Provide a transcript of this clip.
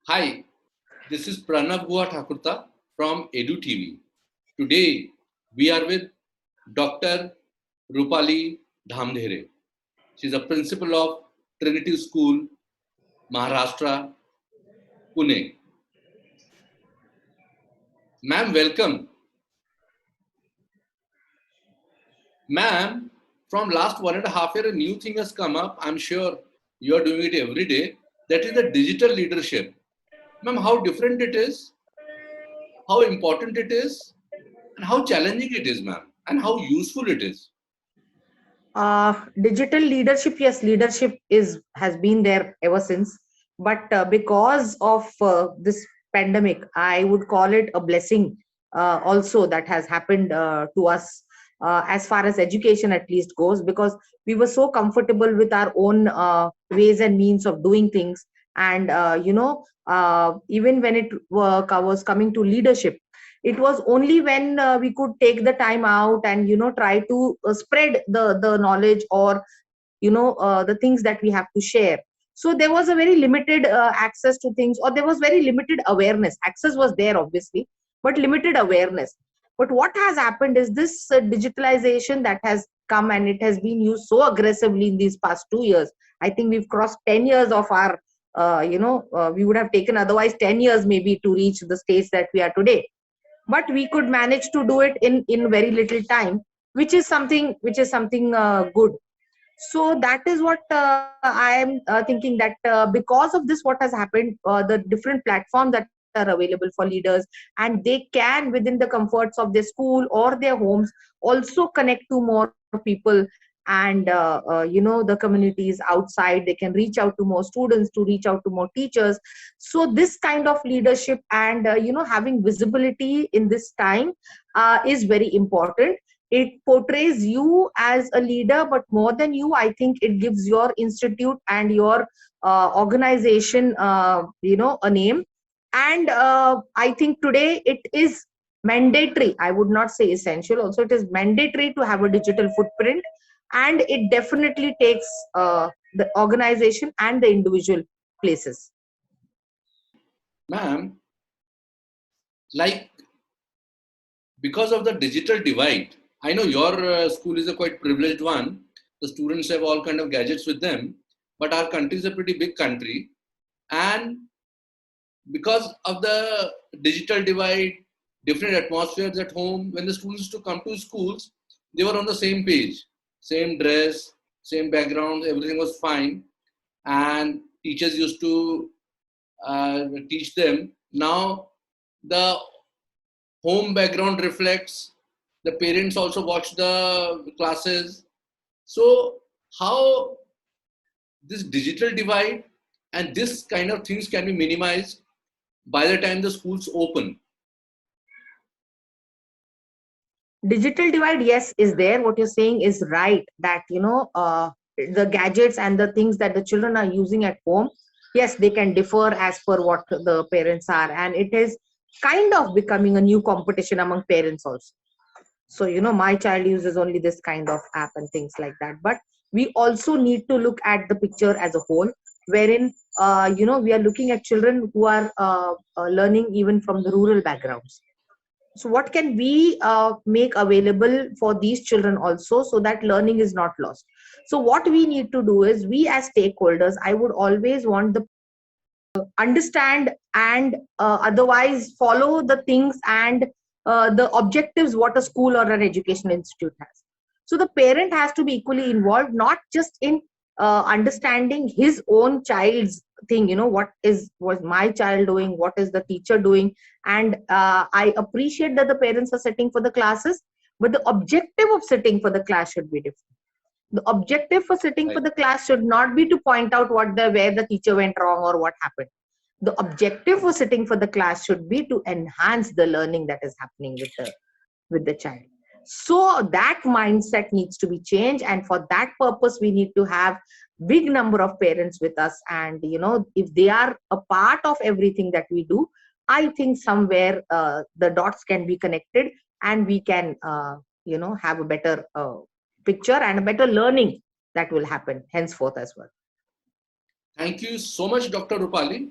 Hi, this is Pranav Gua Thakurta from Edu TV. Today we are with Dr. Rupali Dhamdhere. She is a principal of Trinity School, Maharashtra, Pune. Ma'am, welcome. Ma'am, from last 1.5 years, a new thing has come up. I'm sure you are doing it every day. That is the digital leadership. Ma'am, how different it is, how important it is, and how challenging it is, ma'am, and how useful it is. Digital leadership, yes, leadership is has been there ever since, but because of this pandemic, I would call it a blessing also that has happened to us, as far as education at least goes, because we were so comfortable with our own ways and means of doing things. And even when it was coming to leadership, it was only when we could take the time out and try to spread the knowledge, or the things that we have to share. So there was a very limited access to things, or there was very limited awareness. Access was there obviously, but limited awareness. But what has happened is this digitalization that has come, and it has been used so aggressively in these past 2 years. I think we've crossed 10 years of our we would have taken otherwise 10 years maybe to reach the stage that we are today, but we could manage to do it in very little time, which is something good. So that is what I am thinking, that because of this, what has happened, the different platforms that are available for leaders, and they can, within the comforts of their school or their homes, also connect to more people. And the communities outside, they can reach out to more students, to reach out to more teachers. So this kind of leadership and having visibility in this time is very important. It portrays you as a leader, but more than you, I think it gives your institute and your organization a name. And I think today it is mandatory, I would not say essential, also it is mandatory to have a digital footprint. And it definitely takes the organization and the individual places. Ma'am, like because of the digital divide, I know your school is a quite privileged one. The students have all kind of gadgets with them, but our country is a pretty big country, and because of the digital divide, different atmospheres at home. When the students used to come to schools, they were on the same page, same dress, same background, everything was fine, and teachers used to teach them. Now the home background reflects, the parents also watch the classes. So how this digital divide and this kind of things can be minimized by the time the schools open? Digital divide, yes, is there. What you're saying is right, that the gadgets and the things that the children are using at home, yes, they can differ as per what the parents are, and it is kind of becoming a new competition among parents also. So my child uses only this kind of app and things like that, but we also need to look at the picture as a whole, wherein we are looking at children who are learning even from the rural backgrounds. So what can we make available for these children also, so that learning is not lost? So what we need to do is, we as stakeholders, I would always want the understand and otherwise follow the things and the objectives what a school or an education institute has. So the parent has to be equally involved, not just in understanding his own child's thing, what is was my child doing, what is the teacher doing. And I appreciate that the parents are sitting for the classes, but the objective of sitting for the class should be different. The objective for sitting for Right. the class should not be to point out where the teacher went wrong or what happened. The objective for sitting for the class should be to enhance the learning that is happening with the child. So that mindset needs to be changed, and for that purpose we need to have big number of parents with us. And if they are a part of everything that we do, I think somewhere the dots can be connected, and we can have a better picture and a better learning that will happen henceforth as well. Thank you so much, Dr. Rupali.